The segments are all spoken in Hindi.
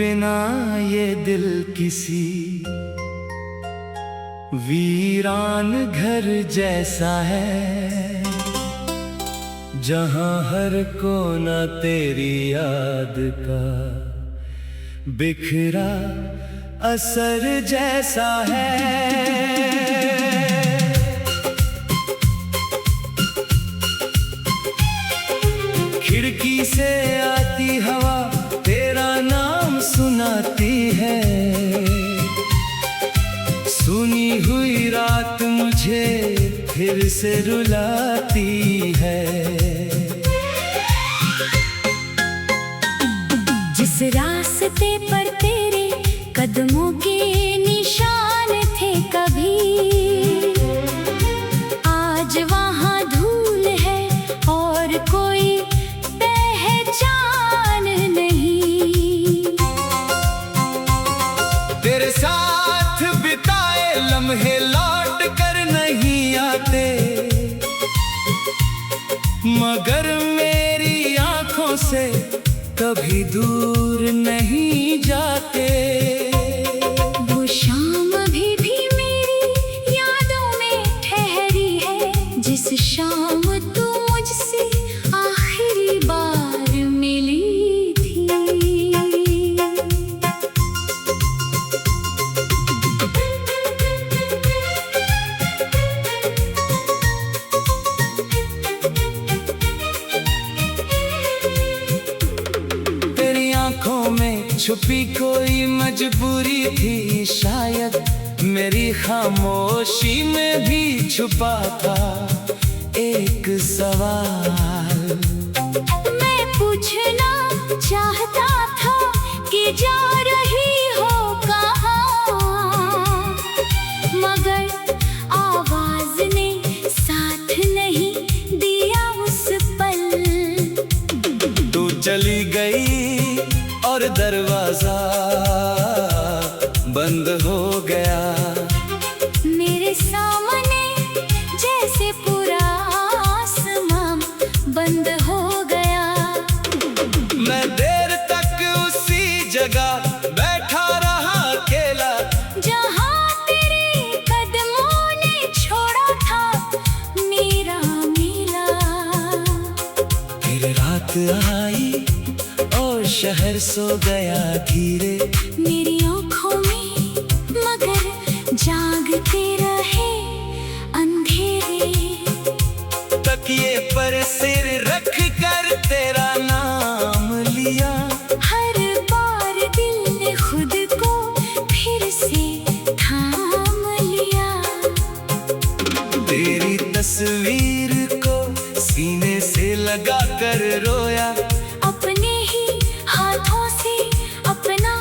बिना ये दिल किसी वीरान घर जैसा है, जहां हर कोना तेरी याद का बिखरा असर जैसा है। खिड़की से आती हवा तेरा नाम सुनाती है, सुनी हुई रात मुझे फिर से रुलाती है। जिस रास्ते पर तेरे कदमों के निशान थे कभी, आज वहाँ धूल है और कोई पहचान नहीं। तेरे साथ बिताए लम्हे लौट कर नहीं आते, मगर मेरी आंखों से कभी दूर नहीं जाते। वो शाम भी मेरी यादों में ठहरी है, जिस शाम तू मुझसे आखिरी बार मिली थी। तेरी आंखों में छुपी कोई मजबूरी थी, शायद मेरी खामोशी में भी छुपा था एक सवाल। मैं पूछना चाहता था कि जा रही हो कहाँ, मगर आवाज ने साथ नहीं दिया उस पल। तू चली गई और दरवाजा बंद हो गया, मेरे सामने जैसे पूरा आसमां बंद हो गया। मैं देर तक उसी जगह बैठा रहा अकेला, जहाँ तेरे कदमों ने छोड़ा था मेरा मेला। फिर रात आई और शहर सो गया धीरे, मेरी आँखों में मगर जागते रहे अंधेरे। तकिए पर सिर रख कर तेरा नाम लिया, हर बार दिल ने खुद को फिर से थाम लिया। तेरी तस्वीर को सीने से लगा कर रोया, अपने ही हाथों से अपना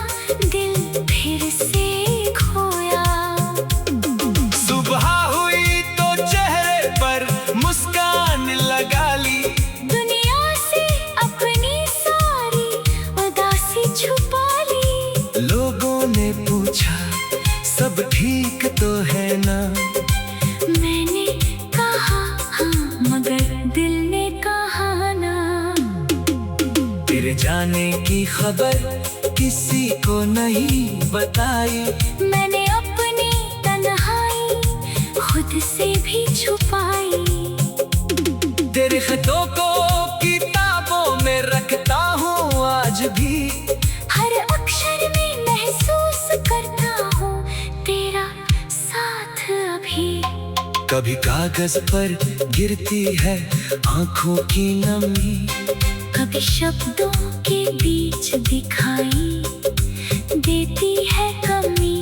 दिल फिर से खोया। सुबह हुई तो चेहरे पर मुस्कान लगा ली, दुनिया से अपनी सारी उदासी छुपा ली। लोगों ने पूछा सब ठीक तो है ना, मैंने कहा हाँ, मगर दिल ने कहा ना। तेरे जाने की खबर किसी को नहीं बताई, मैंने अपनी तन्हाई खुद से भी छुपाई। तेरे खतों को किताबों में रखता हूँ आज भी, हर अक्षर में महसूस करता हूँ तेरा साथ अभी। कभी कागज पर गिरती है आंखों की नमी, कभी शब्दों के बीच दिखाई देती है कमी।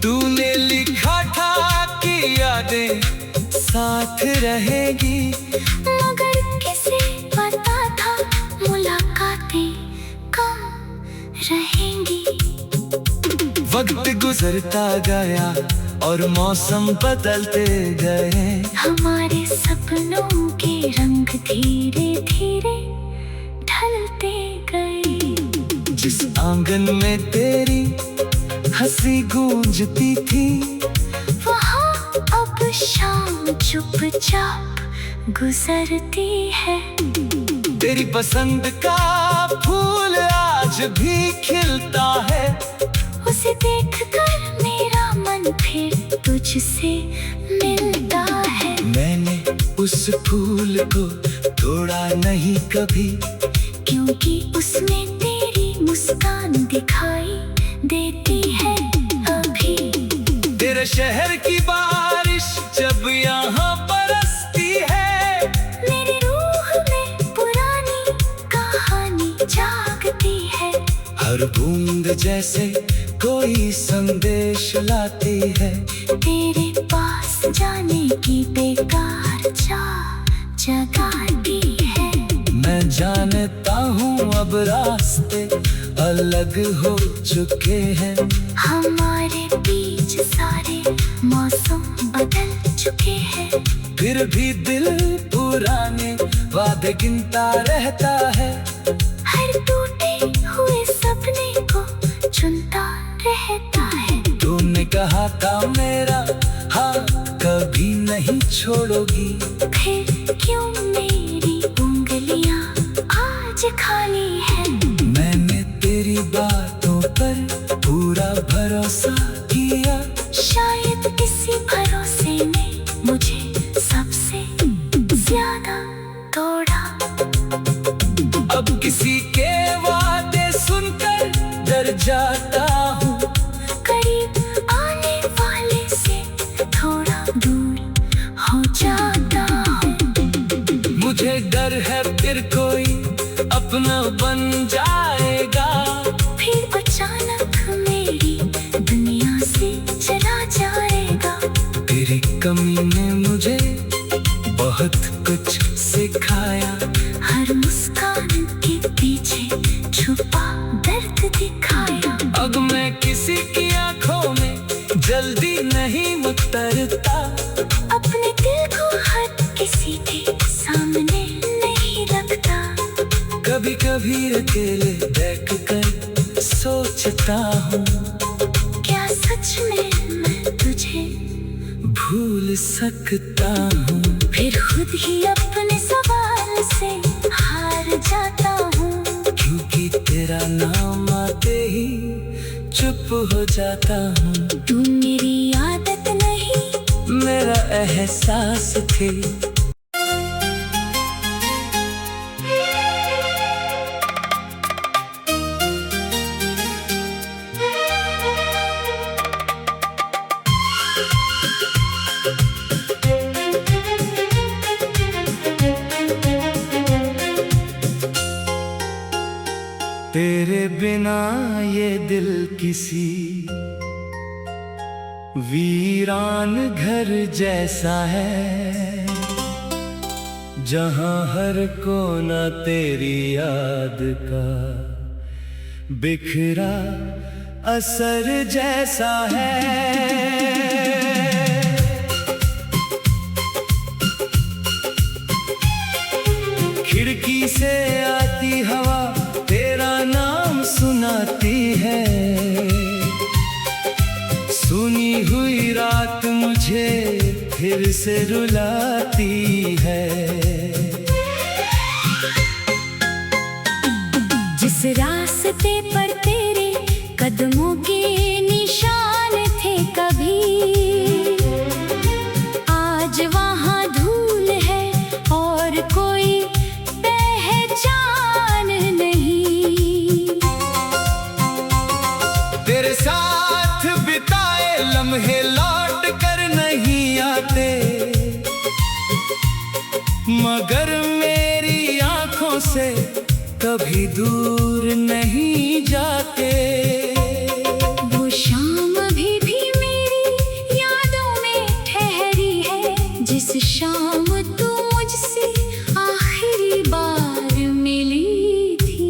तूने लिखा था कि यादें साथ रहेगी, मगर किसे पता था मुलाकातें कम रहेंगी। वक्त गुजरता गया और मौसम बदलते गए, हमारे सपनों के रंग धीरे धीरे ढलते गए। जिस आंगन में तेरी हंसी गूंजती थी, वहाँ अब शाम चुपचाप गुजरती है। तेरी पसंद का फूल आज आज भी खिलता है। उसे देखकर मेरा मन फिर तुझसे मिलता है। मैंने उस फूल को तोड़ा नहीं कभी, क्योंकि उसमें तेरी मुस्कान दिखाई देती है अभी। तेरे शहर की बारिश जब यहाँ बरसती है, मेरी रूह में पुरानी कहानी जागती है। हर बूंद जैसे कोई संदेश लाती है। तेरे पास जाने की बेकार चाह जगाती है। मैं जानता हूँ अब रास्ते अलग हो चुके हैं। हमारे बीच सारे मौसम बदल चुके हैं। फिर भी दिल पुराने वादे गिनता रहता है। हर टूटे हुए सपने को चुनता रहता है। तुमने कहा था मेरा हाथ कभी नहीं छोड़ोगी, फिर क्यों मेरी उंगलियां आज खाली है। मैंने तेरी बातों पर पूरा भरोसा किया। शायद इसी भरोसे ने मुझे सबसे ज्यादा तोड़ा। अब किसी के वादे सुनकर डर जाता हूँ। करीब आने वाले से थोड़ा दूर हो जाता हूँ। मुझे डर है फिर कोई अपना बन जाएगा। फिर अचानक मेरी दुनिया से चला जाएगा। तेरी कमी ने मुझे बहुत कुछ सिखाया। हर मुस्कान के पीछे छुपा दर्द दिखाया। अब मैं किसी की आंखों में जल्दी नहीं उतरता। अपने दिल को हर किसी के सामने नहीं रखता। कभी कभी अकेले बैठकर सोचता हूँ, क्या सच में मैं तुझे भूल सकता हूँ। फिर खुद ही अपने सवाल से हार जाता हूँ। क्योंकि तेरा नाम आते ही चुप हो जाता हूँ। तू मेरी आदत नहीं, मेरा एहसास थी। तेरे बिना ये दिल किसी वीरान घर जैसा है, जहां हर कोना तेरी याद का बिखरा असर जैसा है। खिड़की से आती हवा तेरा नाम सुनाती है। सुनी हुई रात मुझे फिर से रुलाती है। जिस रास्ते पर तेरे कदमों के निशान थे कभी, आज वहाँ धूल है और कोई पहचान नहीं। तेरे साथ बिताए लम्हे लौट कर नहीं आते, मगर मेरी आंखों से कभी दूर नहीं जाते। वो शाम अभी भी मेरी यादों में ठहरी है, जिस शाम तू मुझसे आखिरी बार मिली थी।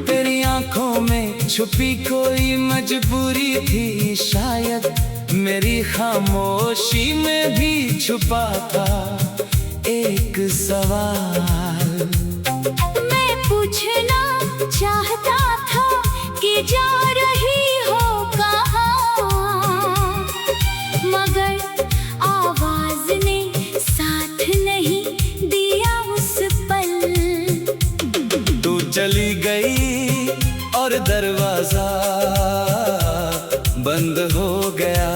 तेरी आंखों में छुपी कोई मजबूरी थी, शायद मेरी खामोशी में भी छुपा था एक सवाल। मैं पूछना चाहता था कि चली गई और दरवाजा बंद हो गया।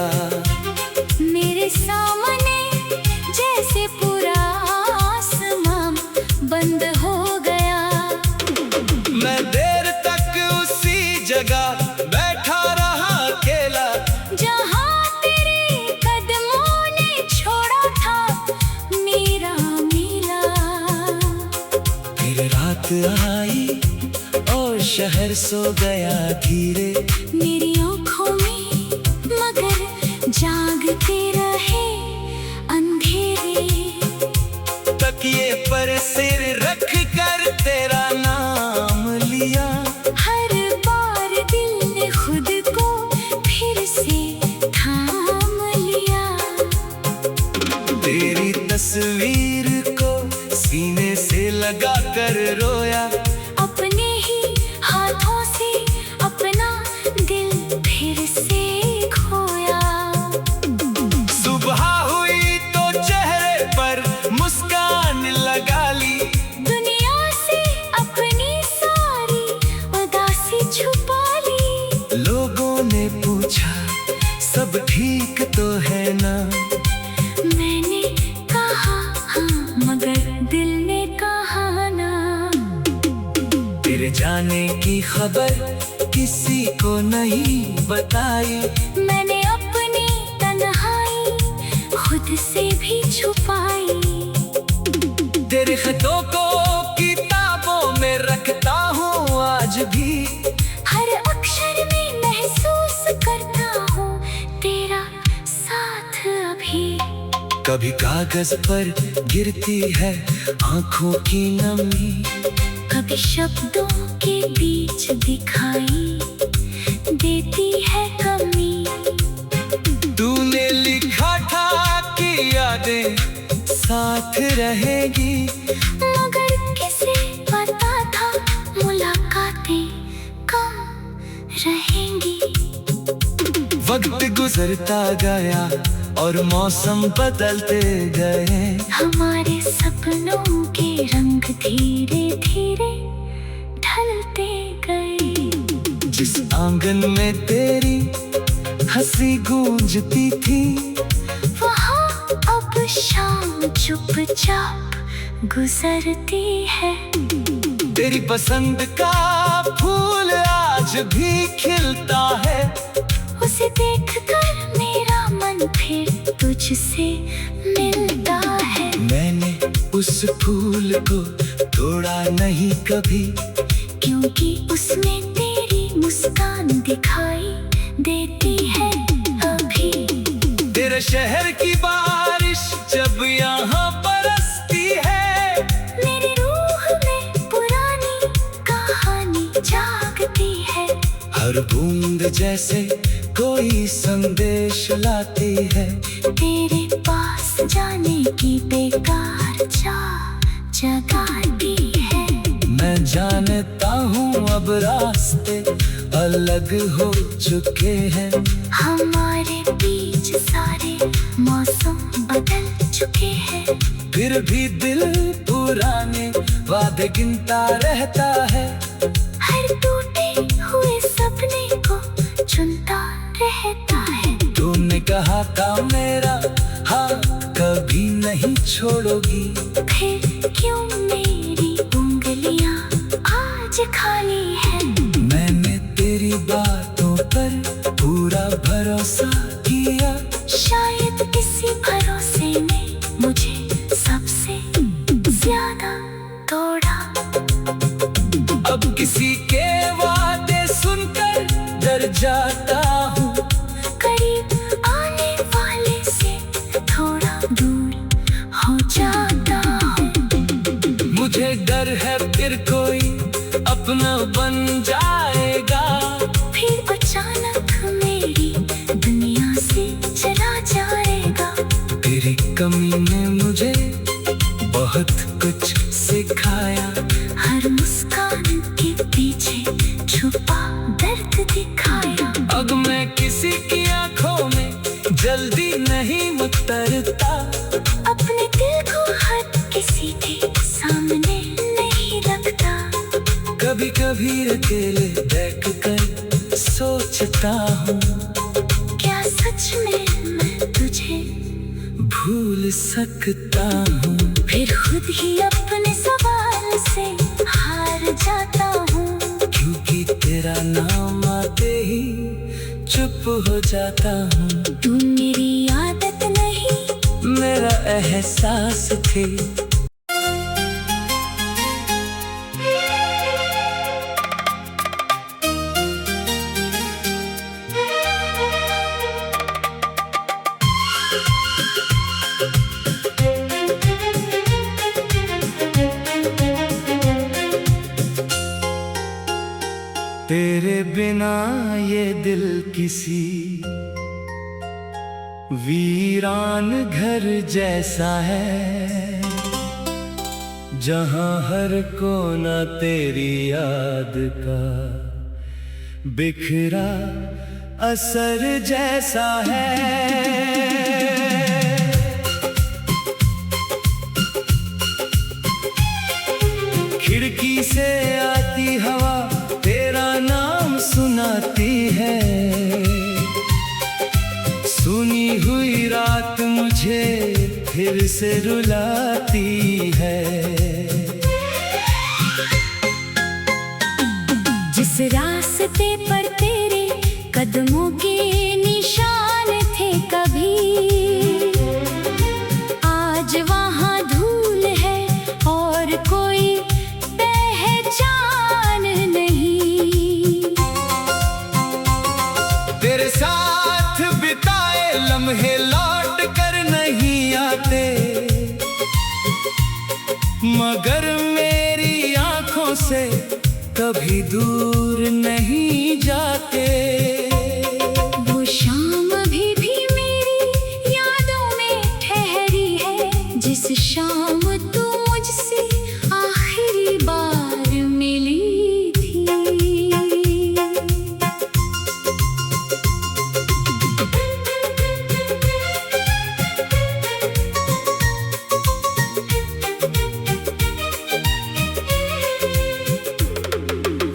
मेरे सामने जैसे पूरा आसमां बंद हो गया। मैं देर तक उसी जगह बैठा रहा अकेला, जहाँ तेरे कदमों ने छोड़ा था मेरा मीला। फिर रात आई और शहर सो गया धीरे। मेरी आँखों में मगर जागते रहे अंधेरे। तकिए पर सिर रख कर तेरा नाम लिया। हर बार दिल ने खुद को फिर से थाम लिया। तेरी तस्वीर को सीने से लगा कर रोया। अपने ही हाथों से अपना दिल फिर से खोया। सुबह हुई तो चेहरे पर मुस्कान लगा ली। दुनिया से अपनी सारी उदासी छुपा ली। लोगों ने पूछा सब ठीक तो है ना। मैंने कहा हाँ, मगर दिल ने कहा ना। तेरे जाने की खबर किसी को नहीं बताई। मैंने अपनी तन्हाई खुद से भी छुपाई। तेरे खतों को किताबों में रखता हूँ आज भी। हर अक्षर में महसूस करता हूँ तेरा साथ अभी। कभी कागज पर गिरती है आंखों की नमी। कभी शब्दों के बीच दिखाई देती है कमी। तूने लिखा था कि यादें साथ रहेगी, मगर किसे पता था मुलाकातें कम रहेंगी। वक्त गुजरता गया और मौसम बदलते गए। हमारे सपनों के रंग धीरे धीरे ढलते गए। जिस आंगन में तेरी हंसी गूंजती थी, वहाँ अब शाम चुपचाप गुजरती है। तेरी पसंद का फूल आज भी खिलता है। उसे देखकर मेरा मन फिर तुझसे मिलता है। मैंने उस फूल को तोड़ा नहीं कभी, क्योंकि उसमें तेरी मुस्कान दिखाई देती है अभी। तेरे शहर की बारिश जब यहाँ बरसती है, मेरी रूह में पुरानी कहानी जागती है। हर बूंद जैसे कोई संदेश लाती है। तेरे पास जाने की बेकार चाह जगाती है। मैं जानता हूँ अब रास्ते अलग हो चुके हैं। हमारे बीच सारे मौसम बदल चुके हैं। फिर भी दिल पुराने वादे गिनता रहता है। हर टूटे हुए सपने को चुनता रहता है। तूने कहा था मेरा हाथ कभी नहीं छोड़ोगी, फिर क्यों मेरी उंगलियां आज खाली है। मैंने तेरी बातों पर पूरा भरोसा किया। शायद इसी भरोसे ने मुझे सबसे ज्यादा तोड़ा। अब किसी के वादे सुनकर डर जाता हूँ। करीब आने वाले से थोड़ा दूर हो जाता हूँ। मुझे डर है फिर कोई अपना बन जाएगा। फिर अचानक मेरी दुनिया से चला जाएगा। तेरी कमी ने मुझे बहुत कुछ सिखाया। हर मुस्कान के पीछे छुपा दर्द दिखाया। अब मैं किसी की आंखों में जल्दी नहीं उतरता। अपने दिल को हर किसी के सामने नहीं रखता। कभी अकेले बैठकर सोचता हूँ, क्या सच में मैं तुझे भूल सकता हूँ। फिर खुद ही अपने सवाल से हार जाता हूँ, क्योंकि तेरा नाम आते ही चुप हो जाता हूँ। तू मेरी आदत नहीं, मेरा एहसास थी। तेरे बिना ये दिल किसी वीरान घर जैसा है, जहां हर कोना तेरी याद का बिखरा असर जैसा है। खिड़की से आती हवा तेरा नाम सुनाती है, सुनी हुई रात मुझे फिर से रुलाती है। जिस रास्ते पर तेरे कदमों के निशान थे कभी, आज वहाँ धूल है और कोई पहचान नहीं। तेरे साथ बिताए लम्हे लौट कर नहीं आते, मगर मेरी आंखों से कभी दूर नहीं जाते। वो शाम भी मेरी यादों में ठहरी है, जिस शाम तू मुझसे आखिरी बार मिली थी।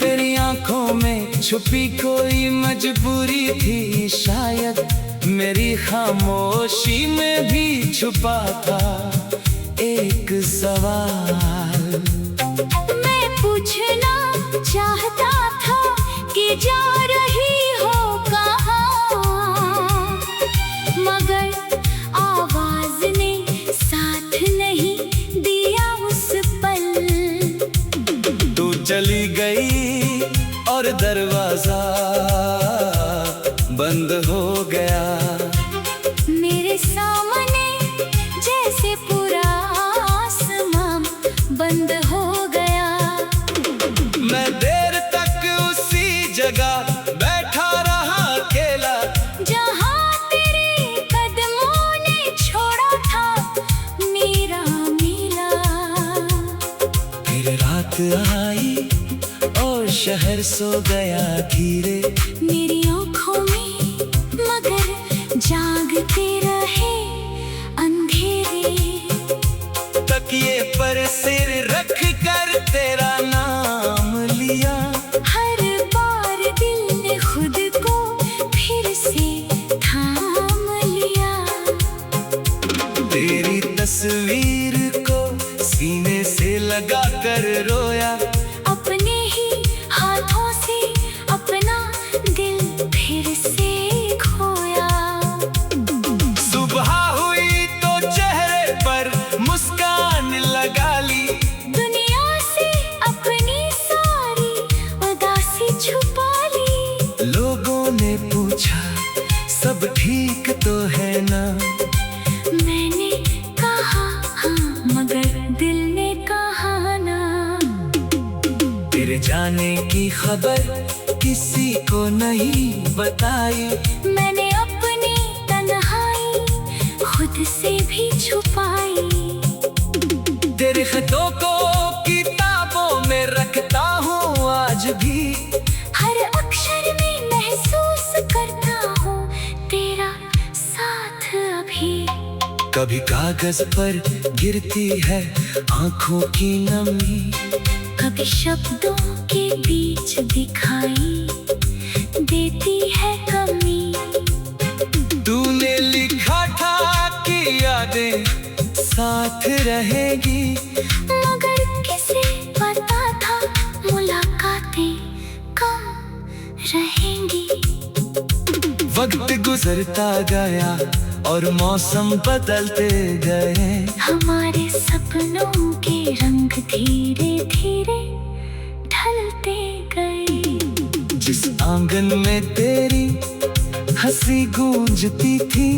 तेरी आंखों में छुपी कोई मजबूरी थी, शायद मेरी खामोशी में भी छुपा था एक सवाल। मैं पूछना चाहता था कि जा रही हो कहाँ, मगर आवाज ने साथ नहीं दिया उस पल। तू चली गई और दरवाजा बंद हो गया। मेरे सामने जैसे पूरा आसमां बंद हो गया। मैं देर तक उसी जगह बैठा रहा अकेला, जहाँ तेरे कदमों ने छोड़ा था मेरा मेला। फिर रात आई और शहर सो गया धीरे मेरी आँखों में, मगर जागते रहे अंधेरे। तकिए पर सिर रख कर तेरा नाम लिया, हर बार दिल ने खुद को फिर से थाम लिया। तेरी तस्वीर को सीने से लगा कर रोया, अपने ही हाथों से अपना दिल फिर से खोया। सुबह हुई तो चेहरे पर मुस्कान लगा ली, दुनिया से अपनी सारी उदासी छुपा ली। लोगों ने पूछा सब ठीक तो है ना, मैंने कहा हाँ, मगर दिल ने कहा ना। तेरे जाने की खबर किसी को नहीं बताई, मैंने अपनी तन्हाई खुद से भी छुपाई। तेरे खतों को किताबों में रखता हूँ आज भी, हर अक्षर में महसूस करता हूँ तेरा साथ अभी। कभी कागज पर गिरती है आंखों की नमी, कभी शब्दों के बीच दिखाई देती है कमी। तूने लिखा था कि यादें साथ रहेगी, मगर किसे पता था मुलाकातें कम रहेंगी। वक्त गुजरता गया और मौसम बदलते गए, हमारे सपनों के रंग धीरे धीरे ढलते गए। जिस आंगन में तेरी हंसी गूंजती थी,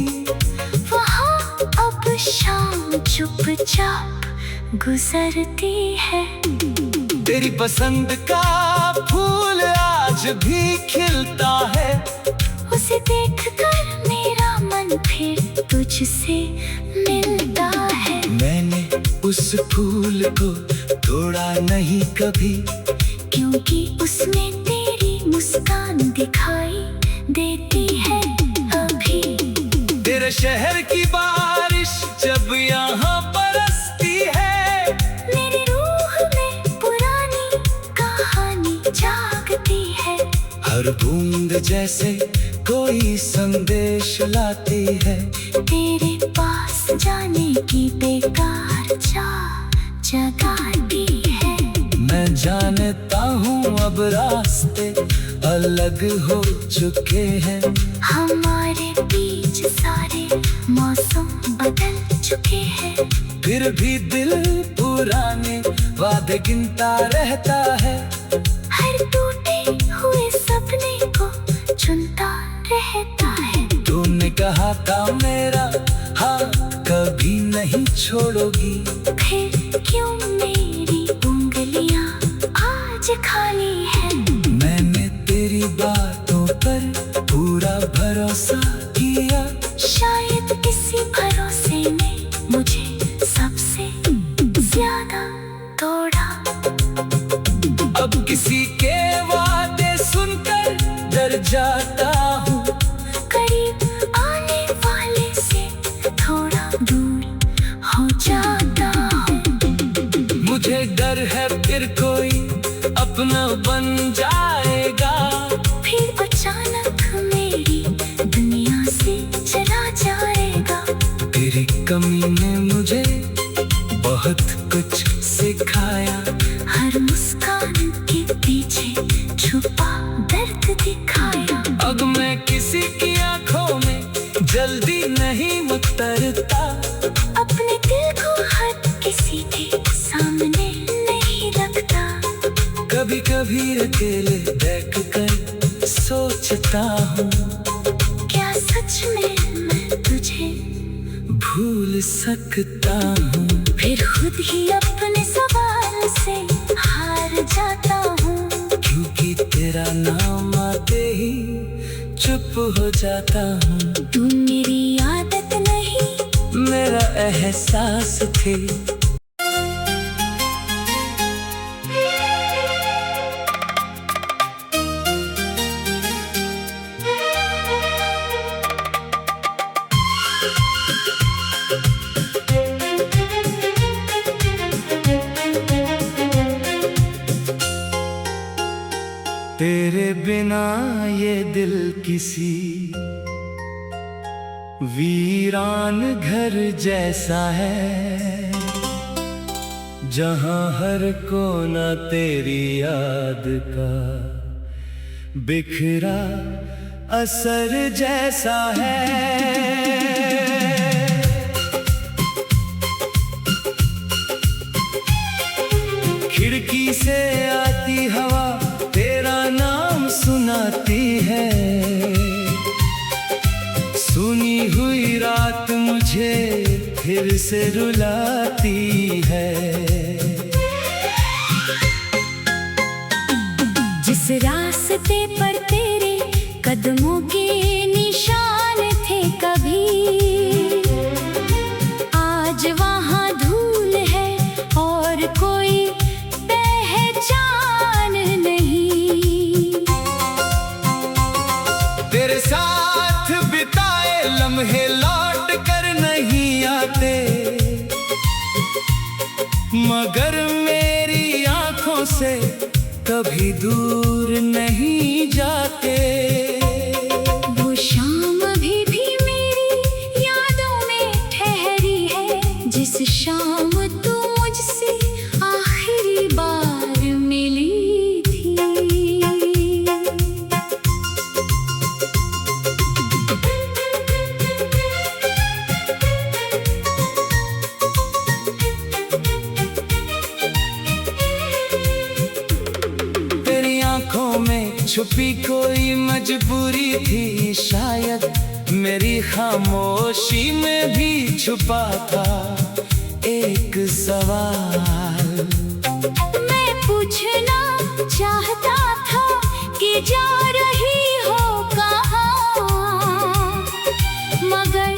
वहाँ अब शाम चुपचाप गुजरती है। तेरी पसंद का फूल आज भी खिलता है, उसे देखकर मेरा मन फिर तुझसे मिलता है। मैंने उस फूल को तोड़ा नहीं कभी, क्योंकि उसमें तेरी मुस्कान दिखाई देती है अभी। तेरे शहर की बारिश जब यहाँ बरसती है, मेरी रूह में पुरानी कहानी जागती है। हर बूंद जैसे कोई संदेश लाती है, तेरे पास जाने की बेकार चाह जगाती है। मैं जानता हूँ अब रास्ते अलग हो चुके हैं, हमारे बीच सारे मौसम बदल चुके हैं। फिर भी दिल पुराने वादे गिनता रहता है, हर टूटे हुए सपने को चुनता रहता है। तूने कहा था मेरा हाथ कभी नहीं छोड़ोगी, फिर क्यों मेरी उंगलियां आज खाली है। मैंने तेरी बातों पर पूरा भरोसा किया, शायद इसी भरोसे ने मुझे सबसे ज्यादा तोड़ा। अब किसी के वादे सुनकर डर जाता हूँ, करीब आने वाले से थोड़ा दूर हो जाता हूँ। मुझे डर है फिर कोई अपना बन जाएगा, फिर अचानक मेरी दुनिया से चला जाएगा। तेरी कमी ने मुझे बहुत कुछ सिखाया, हर मुस्कान के पीछे छुपा दर्द दिखाया। अब मैं किसी की आंखों में जल्दी नहीं उतरता, अपने दिल को हर किसी के सामने नहीं रखता। कभी कभी अकेले बैठ कर सोचता हूँ, क्या सच में मैं तुझे भूल सकता हूँ। फिर खुद ही अपने सवाल से हार जाता हूँ, क्योंकि तेरा नाम आते ही चुप हो जाता हूँ। तू मेरी आदत नहीं, मेरा एहसास थी। तेरे बिना ये दिल किसी वीरान घर जैसा है, जहां हर कोना तेरी याद का बिखरा असर जैसा है। खिड़की से आती हवा तेरा नाम सुनाती है, सुनी हुई रात मुझे फिर से रुलाती है। जिस रास्ते पर तेरे कदमों के निशान थे कभी, आज वहाँ धूल है और कोई पहचान नहीं। तेरे साथ बिताए लम्हे लौट कर नहीं आते, मगर मेरी आंखों से कभी दूर नहीं जाते। वो शाम भी मेरी यादों में ठहरी है, जिस शाम तू मुझसे आखिरी बार मिली थी। तेरी आंखों में छुपी कोई मजबूरी थी, शायद मेरी खामोशी में भी छुपा था एक सवाल। मैं पूछना चाहता था कि जा रही हो कहाँ, मगर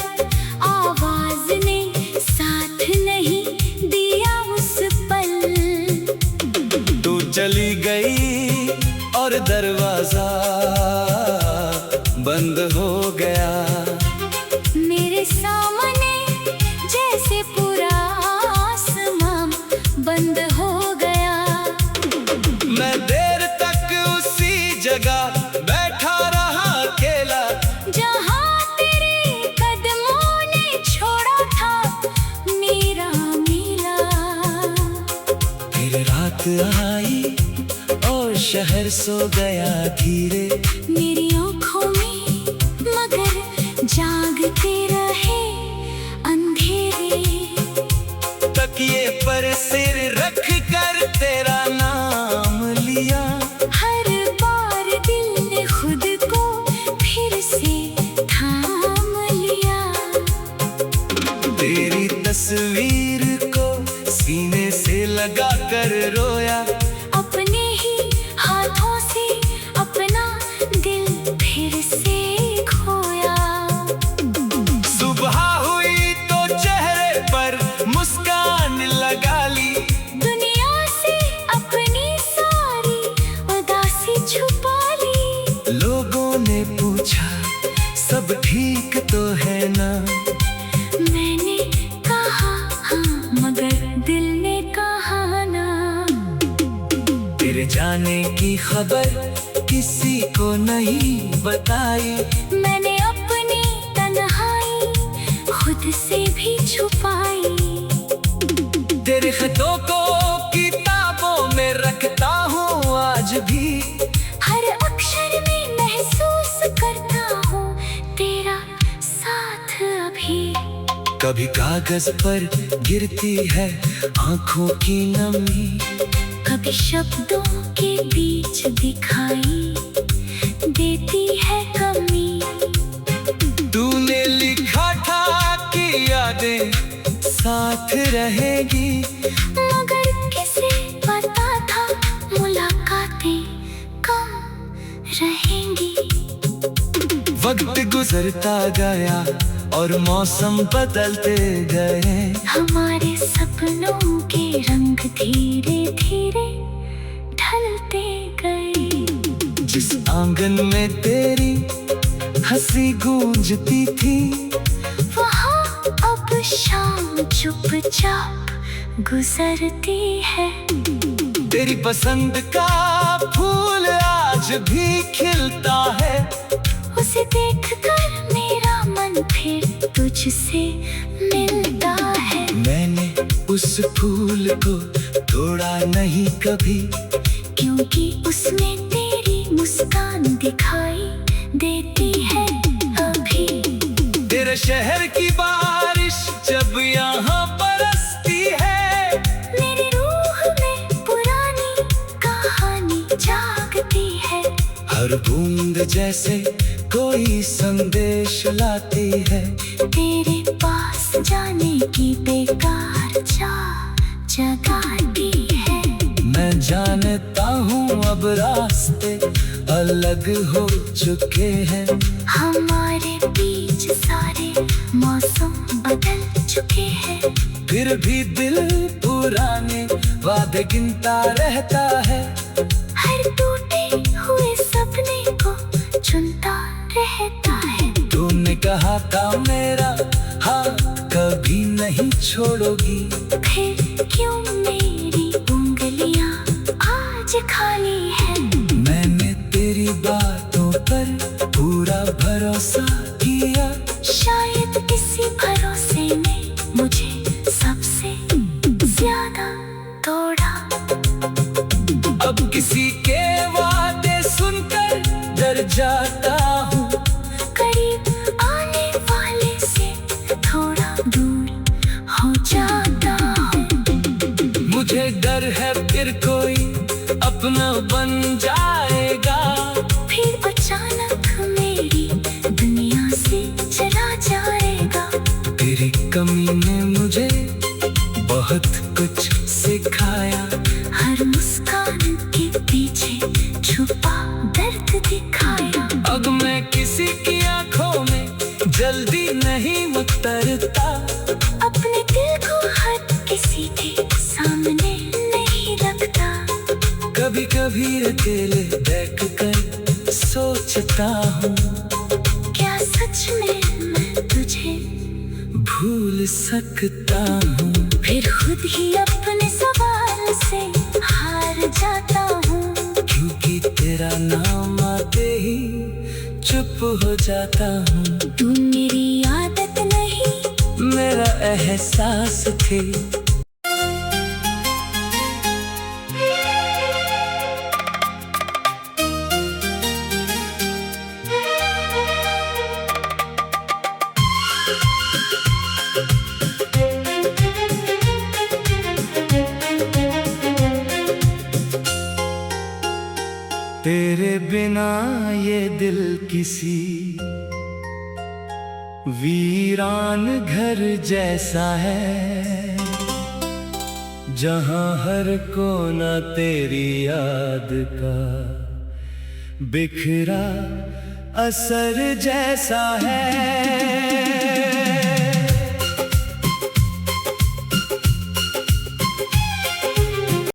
आवाज ने साथ नहीं दिया उस पल। तू चली गई और दरवाजा बंद हो गया। मेरे सामने जैसे पूरा आसमां बंद हो गया। मैं देर तक उसी जगह बैठा रहा अकेला, जहाँ तेरे कदमों ने छोड़ा था मेरा मेला। फिर रात आई और शहर सो गया धीरे मेरी आँखों में, मगर जागते रहे अंधेरे। तकिए पर सिर रख कर तेरा नाम लिया। हर बार दिल ने खुद को फिर से थाम लिया। तेरी तस्वीर को सीने से लगा कर रोया। अपने ही हाथों से अपना दिल फिर से खोया। सुबह हुई तो चेहरे पर मुस्कान लगा ली। दुनिया से अपनी सारी उदासी छुपा ली। लोगों ने पूछा सब ठीक तो है ना। मैंने कहा हाँ, मगर दिल ने कहा ना। तेरे जाने की खबर किसी को नहीं बताई। मैंने अपनी तन्हाई खुद से भी छुपाई। तेरे खतों को किताबों में रखता हूँ आज भी। हर अक्षर में महसूस करता हूँ तेरा साथ अभी। कभी कागज पर गिरती है आंखों की नमी। कभी शब्दों के बीच दिखाई देती है कमी। तूने लिखा था कि यादें साथ रहेगी, मगर किसे पता था मुलाकातें कम रहेंगी। वक्त गुजरता गया और मौसम बदलते गए। हमारे सपनों के रंग धीरे धीरे ढलते गए। जिस आंगन में तेरी हंसी गूंजती थी, वहाँ अब शाम चुपचाप गुजरती है। तेरी पसंद का फूल आज भी खिलता है। उसे देखकर मेरा मन फिर तुझसे मिलता है। मैंने उस फूल को तोड़ा नहीं कभी, क्योंकि उसमें तेरी मुस्कान दिखाई देती है अभी। तेरे शहर की बारिश जब यहाँ बरसती है, मेरी रूह में पुरानी कहानी जागती है। हर बूंद जैसे कोई संदेश लाती है। तेरे पास जाने की बेकार जगाती है। मैं जानता हूँ अब रास्ते अलग हो चुके हैं। हमारे बीच सारे मौसम बदल चुके हैं। फिर भी दिल पुराने वादे गिनता रहता है। हर टूटे हुए सपने को चुनता रहता है। तूने कहा था मेरा हाथ कभी नहीं छोड़ोगी, फिर क्यों मेरी उंगलियां आज खाली है। मैंने तेरी बातों पर पूरा भरोसा किया, शायद इसी भरोसे ने मुझे सबसे ज्यादा तोड़ा। अब किसी के वादे सुनकर डर जाता हूँ, करीब आने वाले से थोड़ा दूर हो जाता हूँ। मुझे डर है फिर कोई अपना बन जाएगा, फिर अचानक मेरी दुनिया से चला जाएगा। तेरी कमी ने मुझे बहुत कुछ सिखाया, हर मुस्कान के पीछे छुपा दर्द दिखाया। अब मैं किसी की आंखों में जल्दी नहीं उतरता, अपने दिल को हर किसी के सामने नहीं रखता। कभी कभी अकेले बैठ कर सोचता हूँ, क्या सच में मैं तुझे भूल सकता हूँ। फिर खुद ही अपने सवाल से हार जाता हूँ, क्योंकि तेरा नाम आते ही चुप हो जाता हूँ। तू मेरी आदत नहीं, मेरा एहसास थे। तेरे बिना ये दिल किसी वीरान घर जैसा है, जहां हर कोना तेरी याद का बिखरा असर जैसा है।